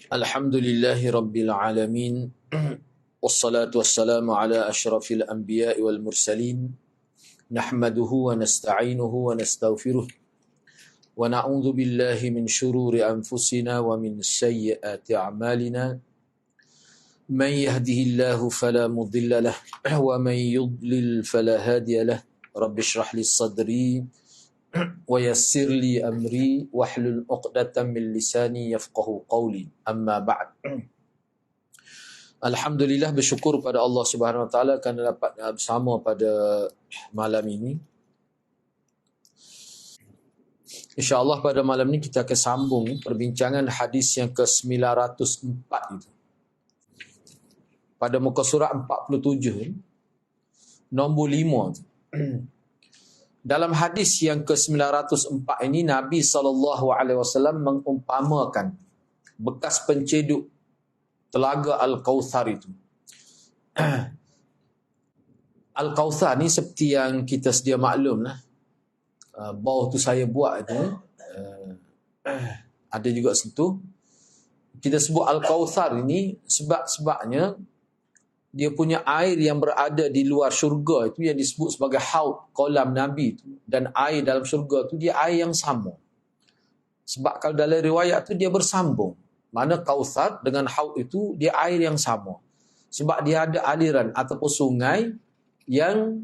Alhamdulillahi Rabbil Alamin. Wassalatu wassalamu ala ashrafil anbiya'i wal mursalin. Nahmaduhu wa nasta'inuhu wa nastaghfiruh. Wa na'udzu billahi min shururi anfusina wa min sayyiati a'malina. Man yahdihillahu fala mudilla lah wa man yudlil fala hadiya lah. Rabbi shrah li sadri wa yassir li amri wahlul 'uqdatam min lisani yafqahu qawli. Amma ba'd. Alhamdulillah, bersyukur pada Allah Subhanahu wa taala kerana dapat bersama pada malam ini. InsyaAllah pada malam ini kita akan sambung perbincangan hadis yang ke-904 itu. Pada muka surat 47 nombor 5 tu. Dalam hadis yang ke-904 ini, Nabi SAW mengumpamakan bekas penceduk telaga Al-Kautsar itu. Al-Kautsar ni seperti yang kita sedia maklum lah. Bawah tu saya buat itu. Ada juga sentuh. Kita sebut Al-Kautsar ini sebabnya dia punya air yang berada di luar syurga itu yang disebut sebagai haud, kolam Nabi itu. Dan air dalam syurga itu dia air yang sama. Sebab kalau dalam riwayat itu dia bersambung. Mana Kautsar dengan haud itu dia air yang sama. Sebab dia ada aliran ataupun sungai yang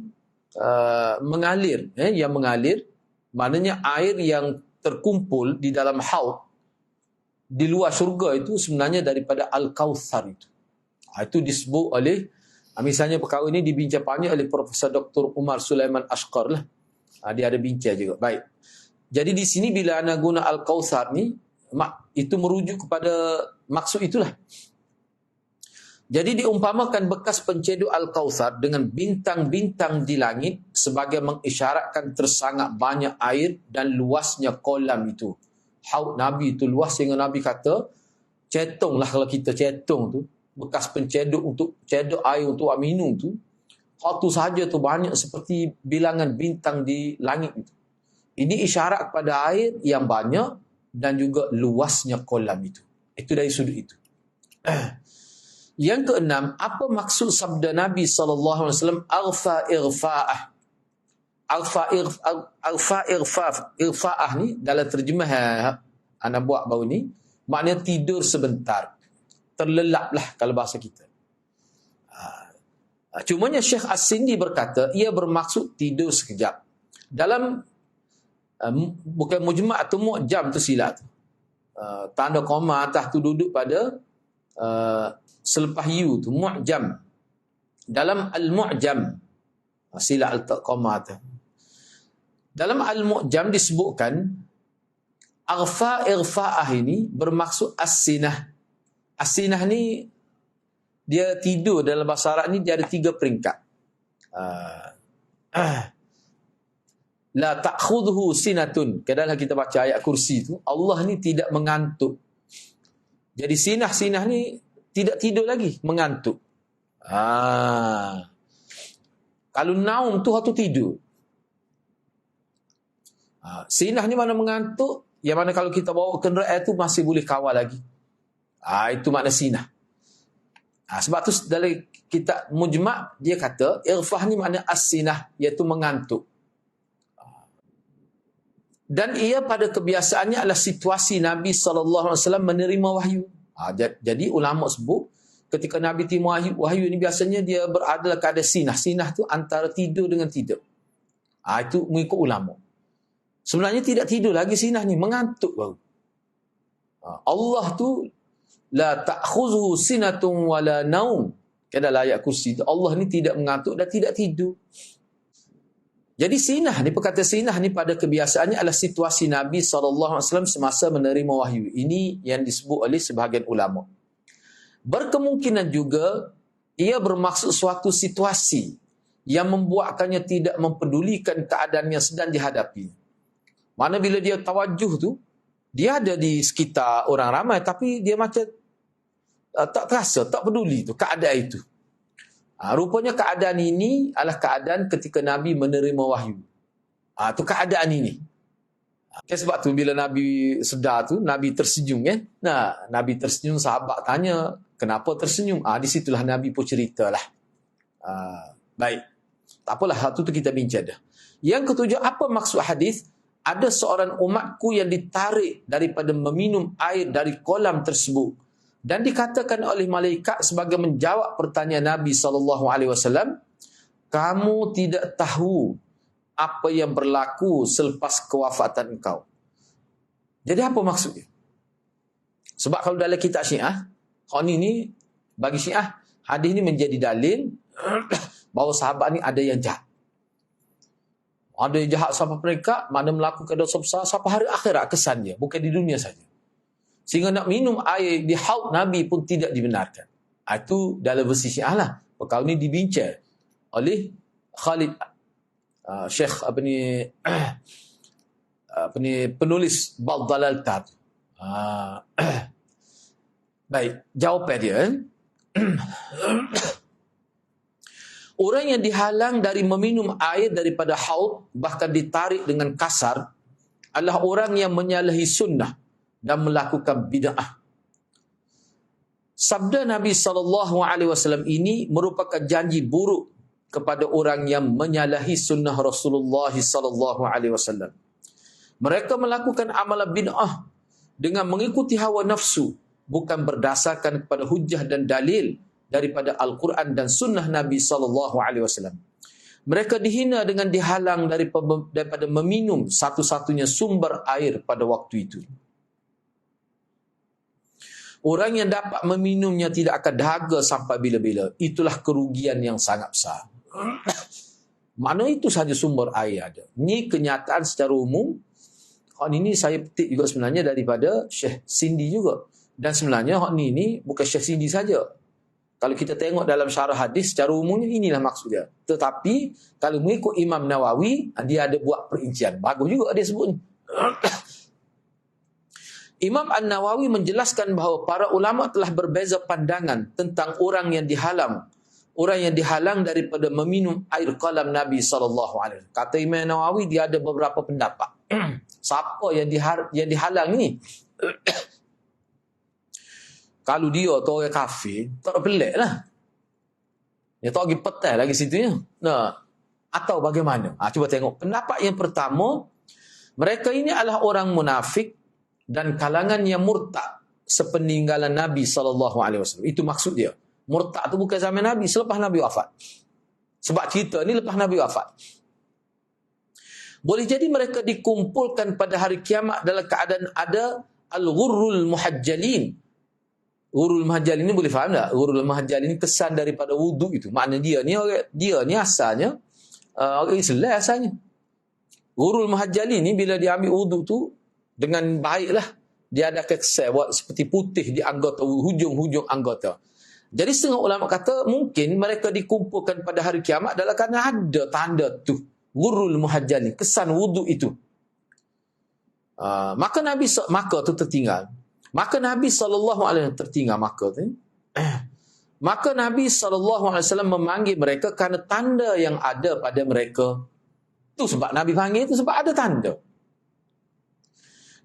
mengalir. Yang mengalir, maknanya air yang terkumpul di dalam haud di luar syurga itu sebenarnya daripada Al-Kautsar itu. Itu disebut oleh, misalnya perkara ini dibincang panjang oleh Profesor Dr. Umar Sulaiman Ashqar lah. Dia ada bincang juga. Baik. Jadi di sini bila anda guna Al-Kautsar ni, itu merujuk kepada maksud itulah. Jadi diumpamakan bekas penceduk Al-Kautsar dengan bintang-bintang di langit sebagai mengisyaratkan tersangat banyak air dan luasnya kolam itu. Haud Nabi itu luas sehingga Nabi kata, cetonglah kalau kita cetong tu, bekas penceduk untuk ceduk air untuk minum tu, tu sahaja tu banyak seperti bilangan bintang di langit itu. Ini isyarat kepada air yang banyak dan juga luasnya kolam itu. Itu dari sudut itu. Yang keenam, apa maksud sabda Nabi SAW alfa irfa'ah? Alfa irfa'ah ni dalam terjemah anak buat baru ni, maknanya tidur sebentar. Terlelaplah kalau bahasa kita. Cumanya Syekh As-Sindi berkata, ia bermaksud tidur sekejap. Dalam bukan mujma' atau mu'jam tu silap tu. Tanda koma atas tu duduk pada selepas yu tu, mu'jam. Dalam al-mu'jam, silap letak koma tu. Dalam al-mu'jam disebutkan irfa'ah ini bermaksud as-sinah. As-sinah ni dia tidur dalam bahasa Arab ni dia ada 3 peringkat. La ta'khudhu sinatun. Kadang-kadang kita baca ayat kursi tu, Allah ni tidak mengantuk. Jadi sinah ni tidak tidur lagi, mengantuk. Kalau naum tu tidur. Sinah ni mana mengantuk, yang mana kalau kita bawa kenderaan tu masih boleh kawal lagi. Itu makna sinah. Sebab tu dalam kitab Mujma' dia kata irfah ni makna as-sinah, iaitu mengantuk. Dan ia pada kebiasaannya adalah situasi Nabi SAW menerima wahyu. Jadi ulama sebut ketika Nabi terima wahyu ni biasanya dia berada dalam keadaan sinah. Sinah tu antara tidur dengan tidur. Itu mengikut ulama. Sebenarnya tidak tidur lagi sinah ni, mengantuk baru. Allah tu la ta'khudhu sinatun wala naum. Dalam ayat kursi itu Allah ni tidak mengantuk dan tidak tidur. Jadi sinah ni, perkataan sinah ni pada kebiasaannya adalah situasi Nabi SAW semasa menerima wahyu. Ini yang disebut oleh sebahagian ulama. Berkemungkinan juga ia bermaksud suatu situasi yang membuatkannya tidak mempedulikan keadaan yang sedang dihadapi. Mana bila dia tawajuh tu, dia ada di sekitar orang ramai tapi dia macam tak terasa, tak peduli tu keadaan itu. Rupanya keadaan ini adalah keadaan ketika Nabi menerima wahyu. Tu keadaan ini. Sebab tu bila Nabi sedar tu, Nabi tersenyum kan. Nah, Nabi tersenyum, sahabat tanya, kenapa tersenyum? Di situlah Nabi pun ceritalah. Baik. Tak apalah, satu tu kita bincang dah. Yang ketujuh, apa maksud hadis? Ada seorang umatku yang ditarik daripada meminum air dari kolam tersebut. Dan dikatakan oleh malaikat sebagai menjawab pertanyaan Nabi SAW, kamu tidak tahu apa yang berlaku selepas kewafatan engkau. Jadi apa maksudnya? Sebab kalau dalam kitab Syiah, ni bagi Syiah, hadis ni menjadi dalil bahawa sahabat ni ada yang jahat. Ada yang jahat sampai mereka, mana melakukan dosa besar sampai hari akhirat kesannya, bukan di dunia saja. Sehingga nak minum air di haud Nabi pun tidak dibenarkan. Itu dalam versi Syiah lah. Perkara ni dibincang oleh Khalid Syekh penulis Bal Dalal Tab. Baik, jawapan dia. Orang yang dihalang dari meminum air daripada haud, bahkan ditarik dengan kasar, adalah orang yang menyalahi sunnah dan melakukan bid'ah. Sabda Nabi SAW ini merupakan janji buruk kepada orang yang menyalahi sunnah Rasulullah SAW. Mereka melakukan amalan bid'ah dengan mengikuti hawa nafsu, bukan berdasarkan kepada hujah dan dalil daripada Al-Quran dan sunnah Nabi SAW. Mereka dihina dengan dihalang daripada meminum satu-satunya sumber air pada waktu itu. Orang yang dapat meminumnya tidak akan dahaga sampai bila-bila. Itulah kerugian yang sangat besar. Mana itu saja sumber air ada. Ini kenyataan secara umum. Ini saya petik juga sebenarnya daripada Syekh Sindi juga. Dan sebenarnya ini bukan Syekh Sindi saja. Kalau kita tengok dalam syarah hadis, secara umumnya inilah maksudnya. Tetapi, kalau mengikut Imam Nawawi, dia ada buat perincian. Bagus juga dia sebut ni. Imam An-Nawawi menjelaskan bahawa para ulama telah berbeza pandangan tentang orang yang dihalang. Orang yang dihalang daripada meminum air kolam Nabi SAW. Kata Imam Nawawi, dia ada beberapa pendapat. Siapa yang dihalang ni? Kalau dia tu orang kafir, tak pelik lah. Dia tak pergi petai lagi situ ya. Nah, atau bagaimana? Cuba tengok. Pendapat yang pertama, mereka ini adalah orang munafik dan kalangan yang murtad sepeninggalan Nabi SAW. Itu maksud dia. Murtad tu bukan zaman Nabi, selepas Nabi wafat. Sebab cerita ni lepas Nabi wafat. Boleh jadi mereka dikumpulkan pada hari kiamat dalam keadaan ada al-ghurrul muhajjalin. Ghurrul muhajjalin ni boleh faham tak? Ghurrul muhajjalin ni kesan daripada wuduk itu. Makna dia ni asalnya orang Islam asalnya. Ghurrul muhajjalin ni bila dia ambil wuduk tu dengan baiklah, dia ada kesan buat seperti putih di anggota, hujung-hujung anggota. Jadi setengah ulama kata mungkin mereka dikumpulkan pada hari kiamat dalam kerana ada tanda tu. Ghurrul muhajjalin, kesan wuduk itu. Maka tu tertinggal. Maka Nabi SAW tertinggal maka tu. Maka Nabi SAW memanggil mereka kerana tanda yang ada pada mereka. Itu sebab Nabi panggil itu, sebab ada tanda.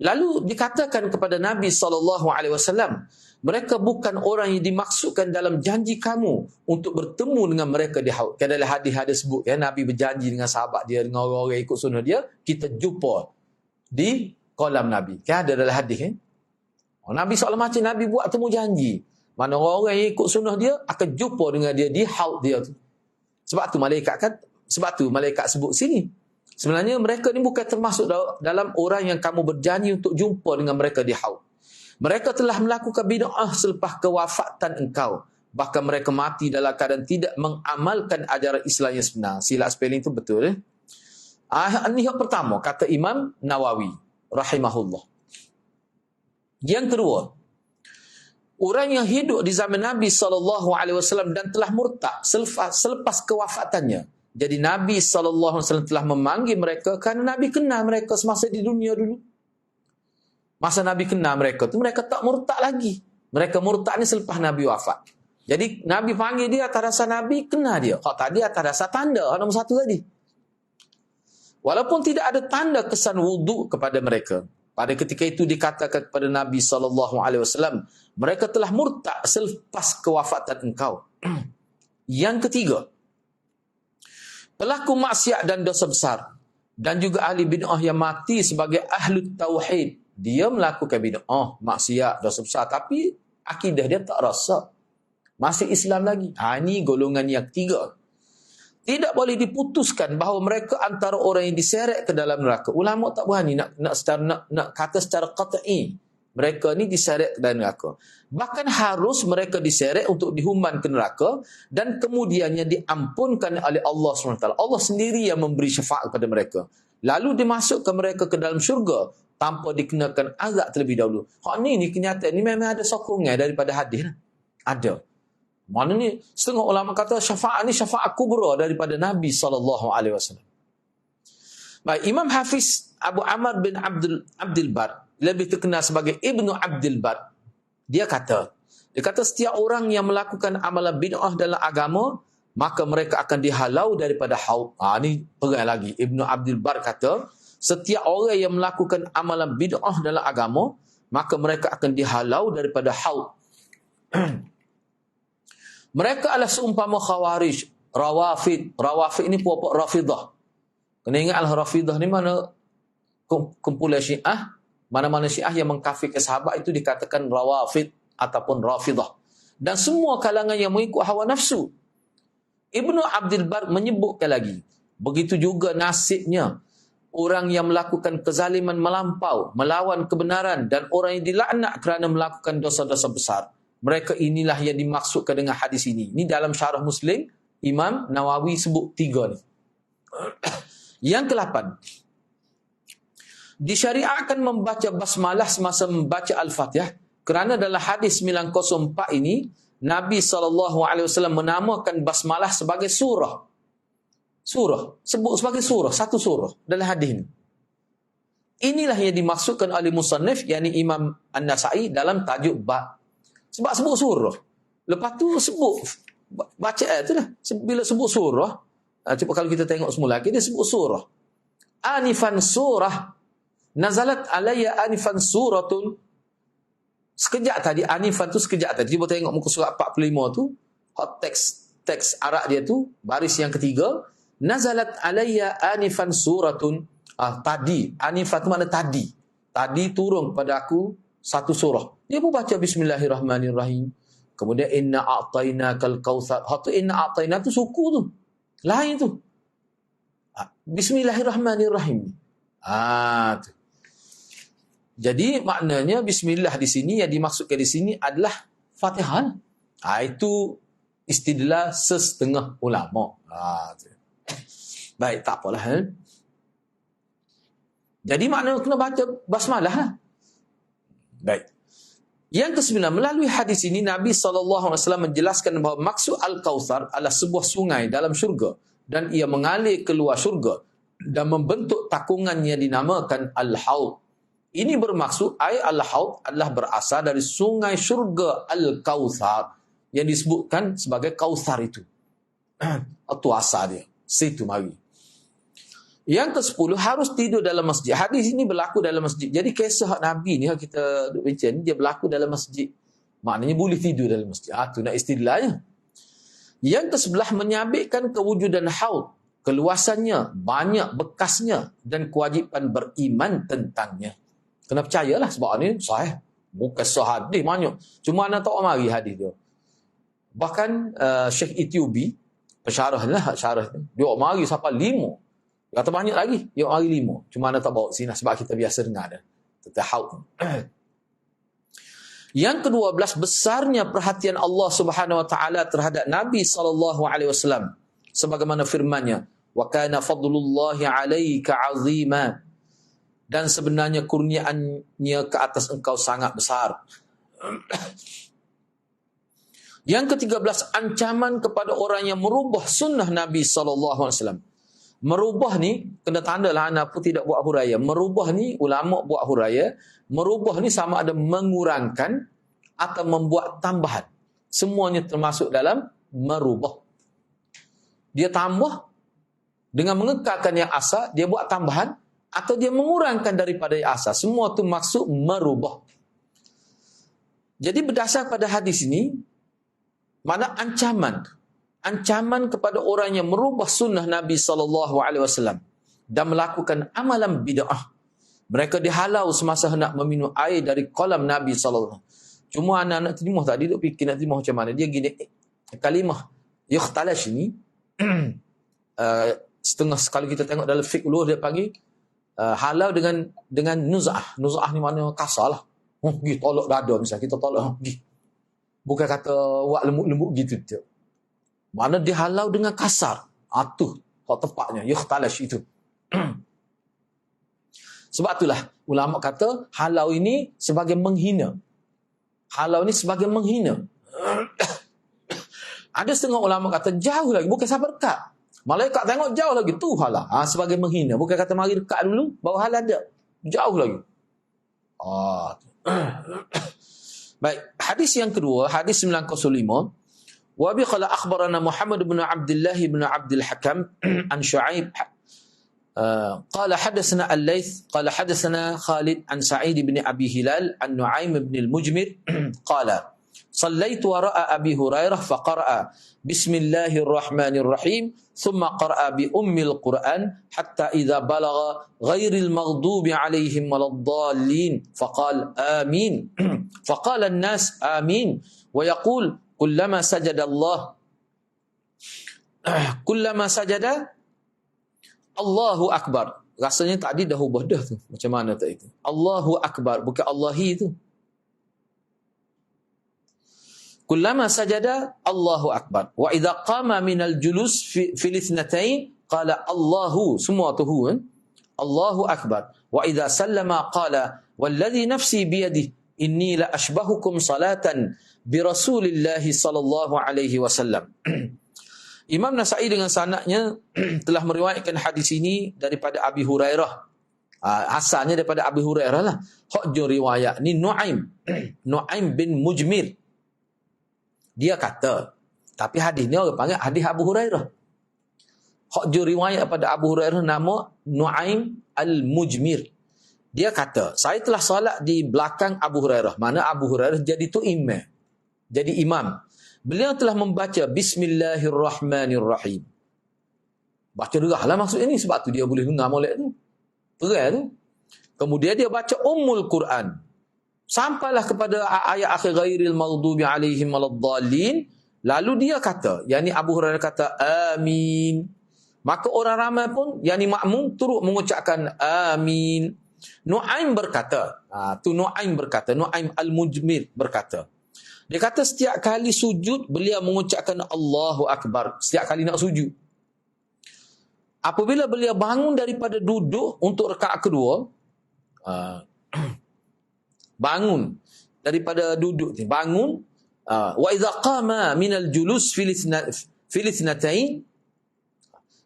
Lalu dikatakan kepada Nabi SAW, mereka bukan orang yang dimaksudkan dalam janji kamu untuk bertemu dengan mereka di haud. Kan dalam hadis-hadis sebut, Nabi berjanji dengan sahabat dia, dengan orang-orang ikut sunnah dia, kita jumpa di kolam Nabi. Kan ada dalam hadis Nabi SAW macam Nabi buat temu janji. Mana orang-orang yang ikut sunnah dia akan jumpa dengan dia di haud dia tu. Sebab tu malaikat sebut sini. Sebenarnya mereka ni bukan termasuk dalam orang yang kamu berjanji untuk jumpa dengan mereka di haud. Mereka telah melakukan bid'ah selepas kewafatan engkau. Bahkan mereka mati dalam keadaan tidak mengamalkan ajaran Islam yang sebenar. Silap spelling tu betul. Ini yang pertama, kata Imam Nawawi rahimahullah. Yang kedua, orang yang hidup di zaman Nabi SAW dan telah murtad selepas kewafatannya. Jadi Nabi SAW telah memanggil mereka kerana Nabi kenal mereka semasa di dunia dulu. Masa Nabi kenal mereka tu, mereka tak murtad lagi. Mereka murtad ni selepas Nabi wafat. Jadi Nabi panggil dia atas dasar Nabi kenal dia. Kalau tadi atas dasar tanda, nombor satu tadi. Walaupun tidak ada tanda kesan wuduk kepada mereka. Pada ketika itu dikatakan kepada Nabi SAW, mereka telah murtad selepas kewafatan engkau. Yang ketiga, pelaku maksiat dan dosa besar dan juga ahli bid'ah yang mati sebagai ahli tauhid. Dia melakukan bid'ah, maksiat, dosa besar, tapi akidah dia tak rasa. Masih Islam lagi. Ini golongan yang ketiga. Tidak boleh diputuskan bahawa mereka antara orang yang diseret ke dalam neraka. Ulama tak berani nak kata secara qat'i. Mereka ni diseret ke dalam neraka. Bahkan harus mereka diseret untuk dihuman ke neraka dan kemudiannya diampunkan oleh Allah SWT. Allah sendiri yang memberi syafaat kepada mereka. Lalu dimasukkan mereka ke dalam syurga tanpa dikenakan azab terlebih dahulu. Ni kenyataan ni memang ada sokongan daripada hadis. Ada. Mana ni setengah ulama kata syafaat ni syafaat kubra daripada Nabi SAW. Baik, Imam Hafiz Abu Amr bin Abdul Bar, lebih terkenal sebagai Ibnu Abdul Bar, dia kata setiap orang yang melakukan amalan bid'ah dalam agama, maka mereka akan dihalau daripada haud. Ni pegang lagi. Ibnu Abdul Bar kata, setiap orang yang melakukan amalan bid'ah dalam agama, maka mereka akan dihalau daripada haud. Mereka adalah seumpama khawarij, rawafid. Rawafid ni puak-puak rafidah. Kena ingatlah rafidah ni mana kumpulan syiah. Mana-mana syiah yang mengkafirkan sahabat itu dikatakan rawafid ataupun rafidah. Dan semua kalangan yang mengikut hawa nafsu. Ibnu Abdul Bar menyebutkan lagi. Begitu juga nasibnya orang yang melakukan kezaliman melampau, melawan kebenaran dan orang yang dilaknat kerana melakukan dosa-dosa besar. Mereka inilah yang dimaksudkan dengan hadis ini. Ini dalam syarah Muslim, Imam Nawawi sebut 3 ni. Yang ke-8. Disyariatkan membaca basmalah semasa membaca Al-Fatihah kerana dalam hadis 904 ini, Nabi SAW menamakan basmalah sebagai surah. Surah. Sebut sebagai surah. Satu surah dalam hadis ini. Inilah yang dimaksudkan oleh musannif, yakni Imam An-Nasai dalam tajuk bab. Sebab sebut surah. Lepas tu sebut bacaan tu lah. Bila sebut surah, cuba kalau kita tengok semula lagi, dia sebut surah. Anifan surah. Nazalat alayya anifan suratun. Sekejap tadi, anifan tu sekejap tadi. Cuba tengok muka surat 45 tu. Hot teks Arab dia tu, baris yang ketiga. Nazalat alayya anifan suratun. Tadi. Anifan tu mana tadi. Tadi turun kepada aku satu surah. Dia pun baca Bismillahirrahmanirrahim. Kemudian inna a'tainakal kautsar. Hak tu inna a'taina tu suku tu. Lain tu. Bismillahirrahmanirrahim. Tu. Jadi maknanya bismillah di sini yang dimaksudkan di sini adalah Fatihah. Itu istidlal setengah ulama. Tu. Baik, tak apalah. Jadi maknanya kena baca basmalah lah. Baik. Yang ke-9, melalui hadis ini Nabi SAW menjelaskan bahawa maksud Al-Kautsar adalah sebuah sungai dalam syurga dan ia mengalir keluar syurga dan membentuk takungan yang dinamakan Al-Haud. Ini bermaksud air Al-Haud adalah berasal dari sungai syurga Al-Kautsar yang disebutkan sebagai Kautsar itu. Itu asal dia. Situ mari. Yang ke-10, harus tidur dalam masjid. Hadis ini berlaku dalam masjid. Jadi kisah Nabi ni, kita duduk bincang ni, dia berlaku dalam masjid. Maknanya boleh tidur dalam masjid. Itu nak istidlalnya. Yang ke-11, menyabitkan kewujudan haud. Keluasannya, banyak bekasnya dan kewajipan beriman tentangnya. Kena percayalah sebab ni sahih. Bukan sahih hadis banyak. Cuma anda tak mari hadis dia. Bahkan Syekh Ethiopi, pensyarah lah, syarah dia mari sampai 5. Kata banyak lagi, dia mari 5. Cuma anda tak bawa sini sebab kita biasa dengar dah. Tentang haud. Yang ke-12, besarnya perhatian Allah Subhanahu Wa Taala terhadap Nabi SAW. Sebagaimana firman-Nya, wa kana fadlullahi 'alaika 'azima. Dan sebenarnya kurniaannya ke atas engkau sangat besar. Yang ke-13, ancaman kepada orang yang merubah sunnah Nabi SAW. Merubah ni, kena tanda lah anak pun tidak buat huraya. Merubah ni, ulama buat huraya. Merubah ni sama ada mengurangkan atau membuat tambahan. Semuanya termasuk dalam merubah. Dia tambah, dengan mengekalkan yang asal, dia buat tambahan, atau dia mengurangkan daripada yang asal. Semua tu maksud merubah. Jadi berdasar pada hadis ini, mana ancaman kepada orang yang merubah sunnah Nabi SAW dan melakukan amalan bid'ah. Mereka dihalau semasa hendak meminum air dari kolam Nabi SAW. Cuma anak-anak terjemah tadi duk fikir nak terjemah macam mana. Dia gini, kalimah yukhtalash ni, setengah kalau kita tengok dalam fiqh ulul dia panggil halau dengan nuz'ah. Nuz'ah ni mana kasar lah. Pergi tolak dada misalnya, kita tolak pergi. Bukan kata buat lembut-lembut gitu je. Mana dia halau dengan kasar. Itu hak tepatnya, yukhtalash itu. Sebab itulah ulama kata halau ini sebagai menghina. Halau ini sebagai menghina. Ada setengah ulama kata jauh lagi, bukan sampai dekat. Malaikat tengok jauh lagi, tu halau. Sebagai menghina. Bukan kata mari dekat dulu, baru halal ada. Jauh lagi. Baik, hadis yang kedua, hadis 905. Wa bi qala akhbarana Muhammad bin Abdullah bin Abdul Hakam an Shu'aib قال حدثنا الليث قال حدثنا خالد عن سعيد بن أبي هلال عن نعيم بن المجمر قال صليت وراء أبي هريرة فقرأ بسم الله الرحمن الرحيم ثم قرأ بأم القرآن حتى إذا بلغ غير المغضوب عليهم ولا الضالين فقال آمين فقال الناس آمين ويقول كلما سجد Allahu Akbar. Rasanya tadi dah ubah dah tu. Macam mana tak itu? Allahu Akbar. Bukan Allahi tu. Kullama sajada Allahu Akbar. Wa idha qama minal julus fil ithnatain qala Allahu. Semua tu hu. Allahu Akbar. Wa idha sallama qala walladhi nafsi biyadih inni la ashbahukum salatan bi Rasulillahi sallallahu alaihi wasallam. Imam Nasa'i dengan sanadnya telah meriwayatkan hadis ini daripada Abi Hurairah. Asalnya daripada Abi Hurairah lah. Hak je riwayat ni Nu'aim bin Mujmir. Dia kata, tapi hadis ni orang panggil hadis Abu Hurairah. Hak je riwayat pada Abu Hurairah nama Nu'aim al-Mujmir. Dia kata, saya telah solat di belakang Abu Hurairah. Mana Abu Hurairah jadi tu imam. Jadi imam. Beliau telah membaca Bismillahirrahmanirrahim. Baca derah lah maksud ini. Sebab tu dia boleh dengar molek tu. Terang tu. Kemudian dia baca Ummul Quran. Sampailah kepada ayat akhir ghairil maghdubi alaihim waladdallin. Lalu dia kata, yakni Abu Hurairah kata amin. Maka orang ramai pun, yakni makmum turut mengucapkan amin. Nu'aim berkata, Nu'aim al-Mujmir berkata, dia kata setiap kali sujud, beliau mengucapkan Allahu Akbar. Setiap kali nak sujud. Apabila beliau bangun daripada duduk untuk rakaat kedua, bangun daripada duduk ni, bangun, wa idza qama minal julus fil ithnatain,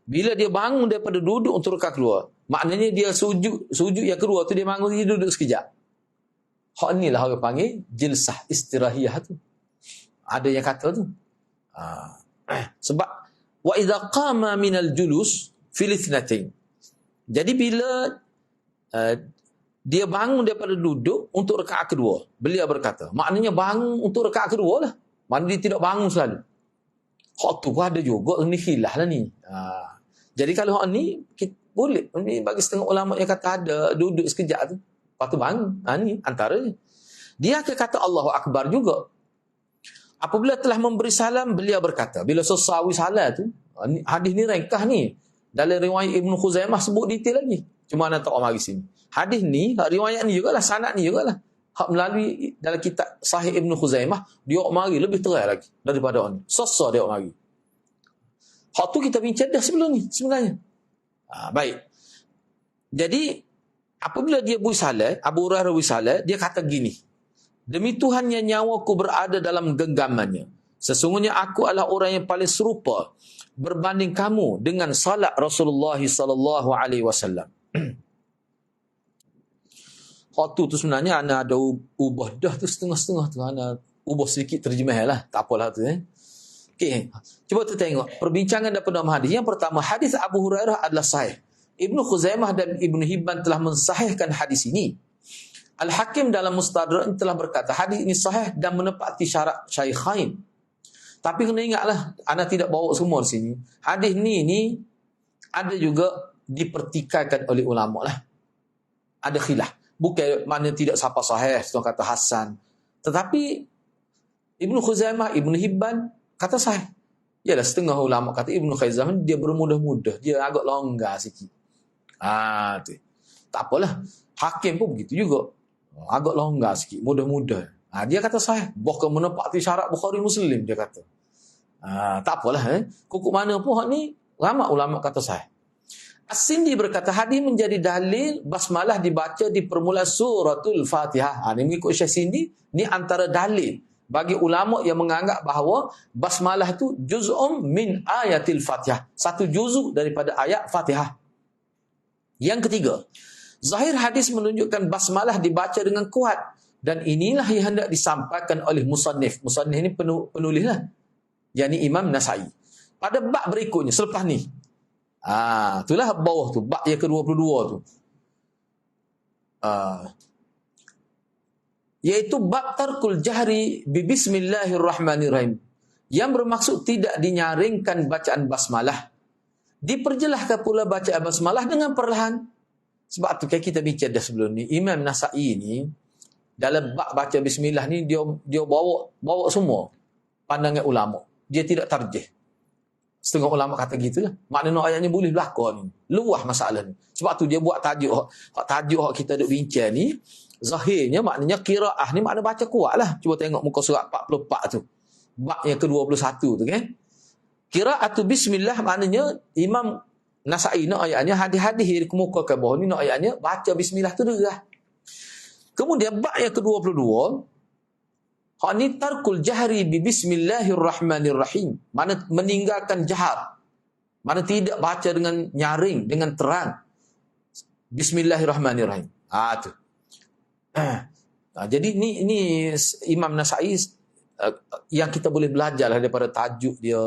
bila dia bangun daripada duduk untuk rakaat kedua, maknanya dia sujud yang kedua tu dia bangun, dia duduk sekejap. Hak ni lah orang panggil jilsah istirahiyah tu. Ada yang kata tu. Sebab wa idza qama minal julus fil ithnatain. Jadi bila dia bangun daripada duduk untuk rakaat kedua, beliau berkata, maknanya bangun untuk rakaat kedua lah. Maknanya dia tidak bangun selalu. Hak tu pun ada juga ni khilaf lah ni. Jadi kalau hak ni boleh, bagi setengah ulama yang kata ada duduk sekejap tu. Lepas tu bangun. Ni antaranya. Dia akan kata Allahu Akbar juga. Apabila telah memberi salam, beliau berkata. Bila selesai salam tu, hadis ni ringkas ni. Dalam riwayat Ibn Khuzaimah sebut detail lagi. Cuma nak tahu mari sini. Hadis ni, riwayat ni jugalah, sanad ni jugalah. Hak melalui dalam kitab Sahih Ibn Khuzaimah, dia mari lebih terang lagi daripada ni. Sosok dia mari. Hak tu kita bincang dah sebelum ni sebenarnya. Baik. Jadi, apabila dia bersalah, Abu Hurairah bersalah, dia kata gini, demi Tuhan yang nyawaku berada dalam genggamannya, sesungguhnya aku adalah orang yang paling serupa berbanding kamu dengan salat Rasulullah sallallahu alaihi wasallam. Waktu tu sebenarnya ana ada ubah dah tu setengah-setengah tu, ana ubah sedikit terjemah lah, tak apalah tu . Okey. Cuba kita tengok perbincangan daripada hadis. Yang pertama, hadis Abu Hurairah adalah sahih. Ibnu Khuzaimah dan Ibnu Hibban telah mensahihkan hadis ini. Al-Hakim dalam Mustadrak telah berkata hadis ini sahih dan menepati syarat syaikhain. Tapi kena ingatlah, ana tidak bawa semua di sini. Hadis ni ada juga dipertikaikan oleh ulama lah. Ada khilaf. Bukan mana tidak siapa sahih, setengah kata Hasan. Tetapi Ibnu Khuzaimah, Ibnu Hibban kata sahih. Yalah, setengah ulama kata Ibnu Khuzaimah dia bermudah-mudah, dia agak longgar sikit. Tu. Tak apalah. Hakim pun begitu juga. Agak longgar sikit, mudah-mudah. Dia kata sahih. Bahkan menepati syarat Bukhari Muslim, dia kata. Tak apalah. Kukuk mana pun ni, ramai ulama kata sahih. As-Sindi berkata hadis menjadi dalil basmalah dibaca di permulaan suratul Fatihah. Ini mengikut Syekh Sindi, ni antara dalil bagi ulama yang menganggap bahawa basmalah itu juz'um min ayatil Fatihah. Satu juzuk daripada ayat Fatihah. Yang ketiga, zahir hadis menunjukkan basmalah dibaca dengan kuat. Dan inilah yang hendak disampaikan oleh musannif. Musannif ini penulis lah. yakni Imam Nasai. Pada bab berikutnya, selepas ni. Itulah bawah tu, bab yang ke-22 tu. Iaitu bab tarkul jahri bi bismillahirrahmanirrahim. Yang bermaksud tidak dinyaringkan bacaan basmalah. Diperjelaskan pula bacaan basmalah dengan perlahan. Sebab tu kan kita bincang dah sebelum ni, Imam Nasai ni dalam bab baca bismillah ni dia bawa semua pandangan ulama. Dia tidak tarjih. Setengah ulama kata gitulah. Maknanya ayatnya boleh berlaku ni. Luah masalah ni. Sebab tu dia buat tajuk kita duk bincang ni, zahirnya maknanya qiraah ni makna baca kuat lah. Cuba tengok muka surat 44 tu. Bab yang ke-21 tu kan. Qiraatu bismillah maknanya Imam Nasai nak ayatnya hadis-hadis yang dikemukakan bawah ni nak ayatnya baca bismillah tu derah. Kemudian bab yang ke-22 hak ni tarkul jahri bi bismillahirrahmanirrahim. Mana meninggalkan jahar. Mana tidak baca dengan nyaring, dengan terang. Bismillahirrahmanirrahim. Tu. Jadi ni Imam Nasai yang kita boleh belajar lah daripada tajuk dia.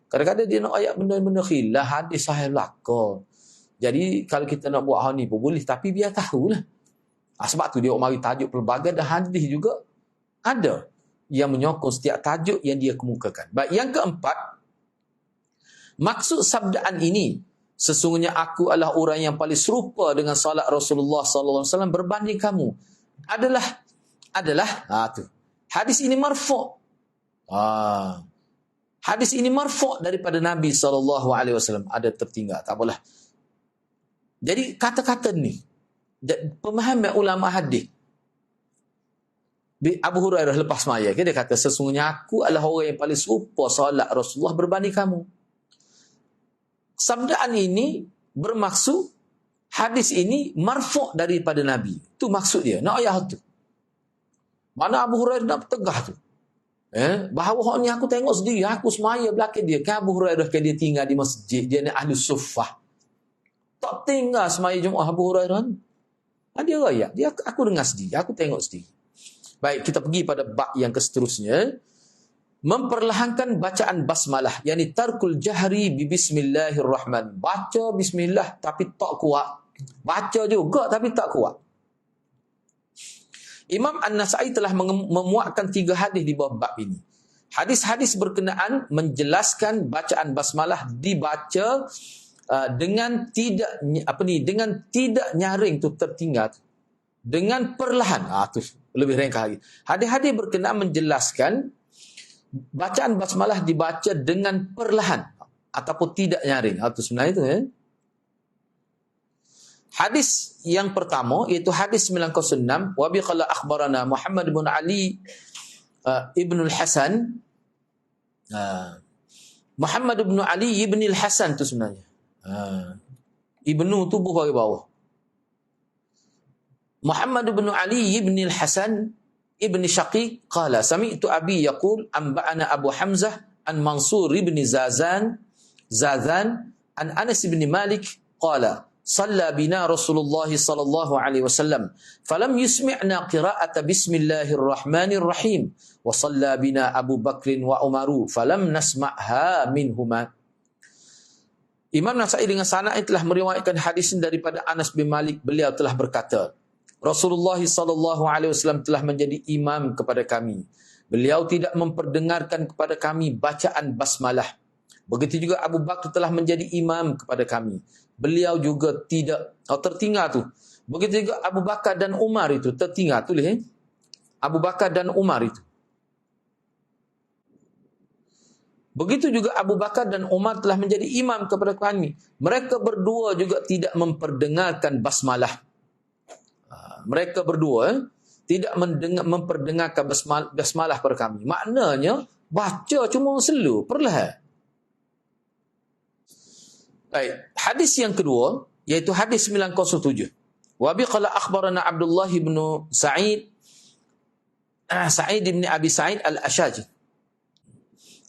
Kadang-kadang dia nak ayat benda-benda khilaf, hadis sahih belaka. Jadi kalau kita nak buat hal ni pun boleh, tapi biar tahulah. Sebab tu dia mari tajuk pelbagai dan hadis juga ada yang menyokong setiap tajuk yang dia kemukakan. Baik, yang keempat, maksud sabdaan ini, sesungguhnya aku adalah orang yang paling serupa dengan salat Rasulullah sallallahu alaihi wasallam berbanding kamu. Adalah tu. Hadis ini marfu'. Hadis ini marfu' daripada Nabi sallallahu alaihi wasallam. Ada tertinggal, tak apalah. Jadi kata-kata ni pemahaman ulama hadis. Abu Hurairah lepas maya, dia kata sesungguhnya aku adalah orang yang paling serupa salat Rasulullah berbanding kamu. Sabdaan ini bermaksud hadis ini marfu' daripada Nabi. Itu maksud dia. Nak ayat tu. Mana Abu Hurairah nak tegah tu. Bahawa ni aku tengok sendiri, aku semaya belakang dia. Kan Abu Hurairah kan dia tinggal di masjid, dia ni ahli suffah. Tak tinggal semaya Jumaat Abu Hurairah. Dia raya, aku dengar sendiri, aku tengok sendiri. Baik, kita pergi pada bab yang seterusnya. Memperlahankan bacaan basmalah, yakni tarkul jahri bi bismillahirrahman. Baca bismillah tapi tak kuat. Baca juga tapi tak kuat. Imam An-Nasai telah memuatkan 3 hadis di bawah bab ini. Hadis-hadis berkenaan menjelaskan bacaan basmalah dibaca dengan tidak nyaring tu tertinggal, dengan perlahan. Tu lebih ringkas lagi. Hadis-hadis berkenaan menjelaskan bacaan basmalah dibaca dengan perlahan ataupun tidak nyaring. Itu sebenarnya itu Hadis yang pertama iaitu hadis 906, wa bi qala akhbarana Muhammad bin Ali ibn al-Hasan. Muhammad bin Ali ibn al-Hasan tu sebenarnya. Ibnu tu bukan bawah. Muhammad bin Ali ibn al-Hasan ibn Shaqiq qala sami'tu abi yaqul anba'ana Abu Hamzah an Mansur ibn Zazan an Anas ibn Malik qala Salla bina Rasulullah sallallahu alaihi wasallam falam yusmi'na qira'ata bismillahirrahmanirrahim wa salla bina Abu Bakrin wa Umaru falam nasma'ha minhuma. Imam Nasa'i dengan sanad telah meriwayatkan hadis daripada Anas bin Malik, beliau telah berkata, Rasulullah sallallahu alaihi wasallam telah menjadi imam kepada kami. Beliau tidak memperdengarkan kepada kami bacaan basmalah. Begitu juga Abu Bakar telah menjadi imam kepada kami. Beliau juga tidak tertinggal tu. Begitu juga Abu Bakar dan Umar itu tertinggal, tulis Abu Bakar dan Umar itu. Begitu juga Abu Bakar dan Umar telah menjadi imam kepada kami. Mereka berdua juga tidak memperdengarkan basmalah. Mereka berdua tidak memperdengarkan basmalah kepada kami. Maknanya, baca cuma slow, perlahan. Baik, hadis yang kedua, iaitu hadis 907. Wa bi qala akhbarana Abdullah bin Sa'id bin Abi Sa'id al-Ashaj.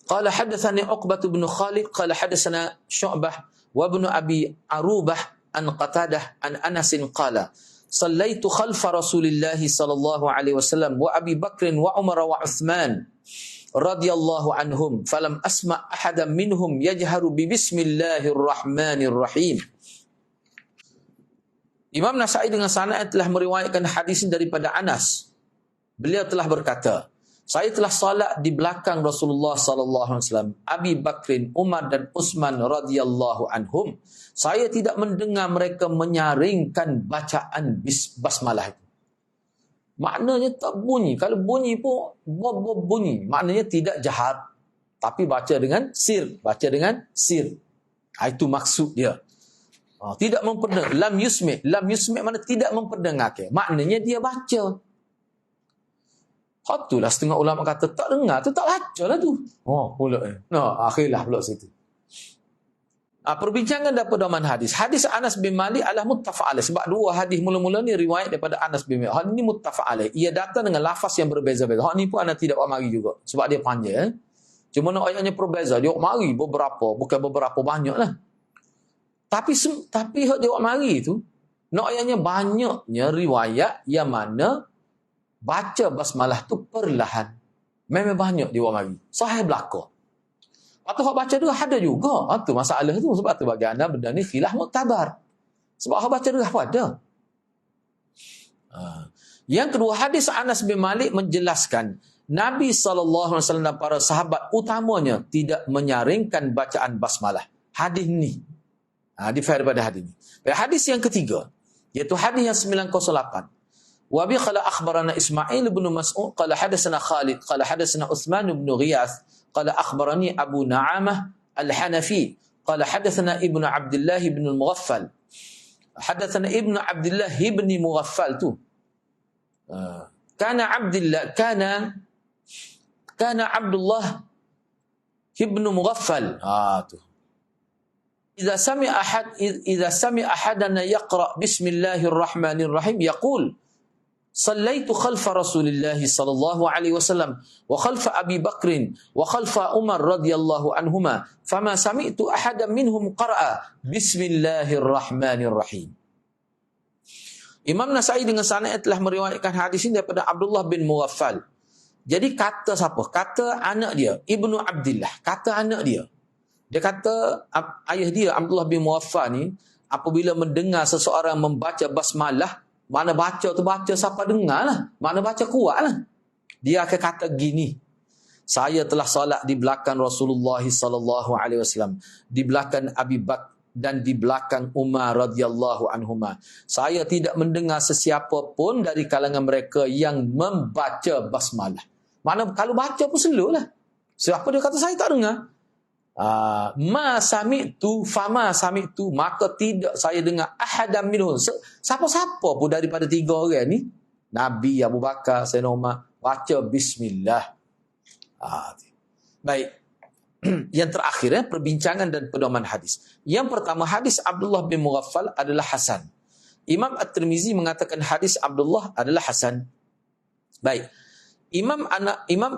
قال حدثني عقبة بن خالد قال حدثنا شعبة وابن أبي عروبة عن قتادة عن أنس قال صليت خلف رسول الله صلى الله عليه وسلم وأبي بكر وعمر وعثمان رضي الله عنهم فلم أسمع أحدا منهم يجهر ببسم الله الرحمن الرحيم. Imam Nasa'i dengan sanad telah meriwayatkan hadis daripada Anas. Beliau telah berkata, saya telah salat di belakang Rasulullah sallallahu alaihi wasallam, Abi Bakrin, Umar dan Utsman radhiyallahu anhum. Saya tidak mendengar mereka menyaringkan bacaan basmalah itu. Maknanya tak bunyi. Kalau bunyi pun bunyi. Maknanya tidak jahat. Tapi baca dengan sir. Baca dengan sir. Itu maksud dia. Tidak memperdengar. Lam yusmi'. Lam yusmi' mana tidak memperdengar. Maknanya dia baca. Itulah setengah ulama kata, tak dengar tu, tak baca lah tu. Pula akhirlah pula situ. Perbincangan dan pedoman hadis. Hadis Anas bin Malik adalah muttafaq alaih. Sebab dua hadis mula-mula ni riwayat daripada Anas bin Malik. Hadis ni muttafaq alaih. Ia datang dengan lafaz yang berbeza-beza. Hadis ni pun Anas tidak mari juga. Sebab dia panjang. Cuma nak ayatnya berbeza. Dia mari beberapa. Bukan beberapa, banyak lah. Tapi dia mari tu, nak ayatnya banyaknya riwayat yang mana baca basmalah tu perlahan. Memang banyak dia buat mari. Sahih belaka. Atau hak baca dua ada juga. Itu masalah tu. Sebab tu bagi anda benda ni khilaf muktabar. Sebab hak baca dua pun ada. Yang kedua, hadis Anas bin Malik menjelaskan Nabi SAW dan para sahabat utamanya tidak menyaringkan bacaan basmalah. Hadis ni. Diferi pada hadis ni. Hadis yang ketiga, iaitu hadis yang 908. Wabi qala akhbarana Ismail bin Mas'ud qala hadatsana Khalid qala hadatsana Utsman bin Ghiyath qala akhbarani Abu Na'amah al-Hanafi qala hadatsana Ibnu Abdullah bin al-Mughaffal hadatsana Ibnu Abdullah bin Mughaffal tu kana Abdullah bin Mughaffal tu idza sami ahadana yaqra bismillahirrahmanirrahim yaqul صليت خلف رسول الله صلى الله عليه وسلم وخلف أبي بكر وخلف عمر رضي الله عنهما فما سمعت أحدا منهم قرأ بسم الله الرحمن الرحيم. Imam Nasa'i dengan sanad telah meriwayatkan hadis ini daripada Abdullah bin Mughaffal. Jadi kata siapa? Kata anak dia, Ibnu Abdillah. Kata anak dia. Dia kata ayah dia Abdullah bin Mughaffal ni apabila mendengar seseorang membaca basmalah, mana baca tu baca siapa dengar lah. Mana baca kuat lah. Dia akan kata gini. Saya telah salat di belakang Rasulullah sallallahu alaihi wasallam, di belakang Abi Bakar dan di belakang Umar radhiyallahu anhuma. Saya tidak mendengar sesiapa pun dari kalangan mereka yang membaca basmalah. Mana kalau baca pun slow lah. Siapa dia kata saya tak dengar? Ma sami'tu fama sami'tu, maka tidak saya dengar ahadam minhum, siapa-siapa pun daripada tiga orang ni, Nabi, Abu Bakar, Sayyidina Umar, baca bismillah. Baik. Yang terakhir, perbincangan dan pedoman hadis. Yang pertama, hadis Abdullah bin Mughaffal adalah hasan. Imam At-Tirmizi mengatakan hadis Abdullah adalah hasan. Baik. Imam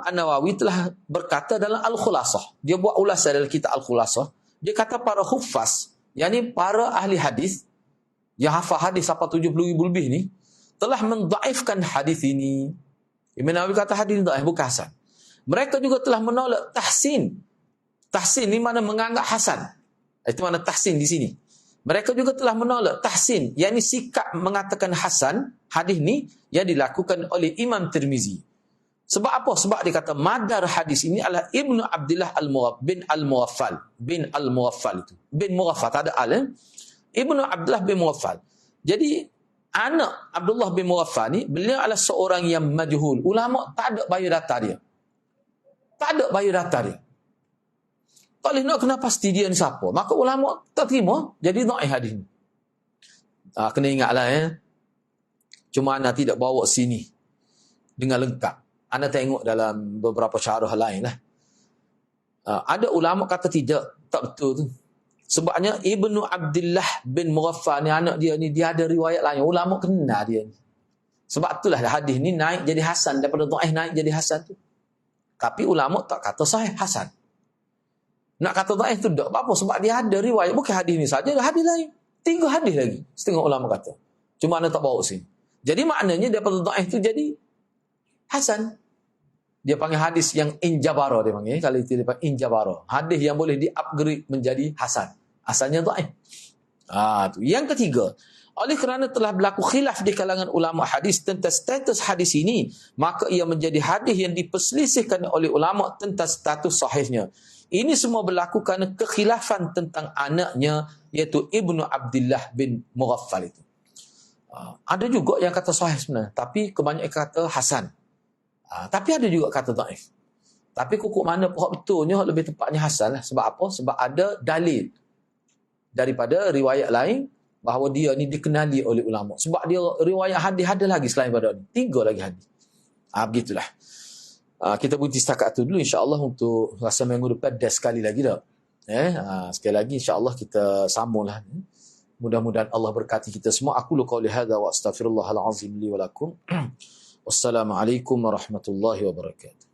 An-Nawawi telah berkata dalam Al-Khulasah. Dia buat ulasan dalam kitab Al-Khulasah. Dia kata para huffaz, yakni para ahli hadis, yang hafal hadis sampai 70,000 lebih ni telah mendhaifkan hadis ini. Imam Nawawi kata hadis ini dhaif, bukan hasan. Mereka juga telah menolak tahsin. Tahsin ni mana menganggap hasan. Itu mana tahsin di sini. Mereka juga telah menolak tahsin, yakni sikap mengatakan hasan hadis ni yang dilakukan oleh Imam Tirmizi. Sebab apa? Sebab dia kata madar hadis ini adalah Ibnu Abdullah bin Al-Muwaffal. Bin Al-Muwaffal itu. Bin Muwaffal, tak ada al. Ibnu Abdullah bin Muwaffal. Jadi anak Abdullah bin Muwaffal ni, beliau adalah seorang yang majhul. Ulama tak ada biodata dia. Tak ada biodata dia. Tak boleh nak kena pasti dia ni siapa. Maka ulama tak terima, jadi dhaif hadis ni. Kena ingatlah ya. Cuma anda tidak bawa sini dengan lengkap. Anda tengok dalam beberapa syarah lain lah. Ada ulama kata tidak, tak betul tu. Sebabnya Ibnu Abdullah bin Mughaffal ni, anak dia ni, dia ada riwayat lain. Ulama kenal dia ni. Sebab itulah hadis ni naik jadi hasan, daripada dhaif naik jadi hasan tu. Tapi ulama tak kata sahih, hasan. Nak kata dhaif tu tak apa, sebab dia ada riwayat. Bukan hadis ni saja, ada hadis lain. 3 hadis lagi. Setengah ulama kata. Cuma anda tak bawa sini. Jadi maknanya daripada dhaif tu jadi hasan. Dia panggil hadis yang injabara, dia panggil. Kalau itu dia panggil injabara. Hadis yang boleh di-upgrade menjadi hasan. Asalnya dhaif. Tu. Yang ketiga, oleh kerana telah berlaku khilaf di kalangan ulama hadis tentang status hadis ini, maka ia menjadi hadis yang diperselisihkan oleh ulama tentang status sahihnya. Ini semua berlaku kerana kekhilafan tentang anaknya, iaitu Ibnu Abdullah bin Mughaffal itu. Ada juga yang kata sahih sebenarnya, tapi kebanyakan kata hasan. Tapi ada juga kata dhaif. Tapi kukuk mana pokok betulnya lebih tepatnya hasan lah. Sebab apa? Sebab ada dalil daripada riwayat lain bahawa dia ni dikenali oleh ulama. Sebab dia riwayat hadis ada lagi selain pada ni. 3 lagi hadis. Begitulah. Kita berhenti setakat tu dulu, insya-Allah. Untuk rasa minggu depan ada sekali lagi dah. Sekali lagi insya-Allah kita sambunglah. Mudah-mudahan Allah berkati kita semua. Aku lu qauli hadza wa astaghfirullahal azim li wa lakum. Wassalamualaikum warahmatullahi wabarakatuh.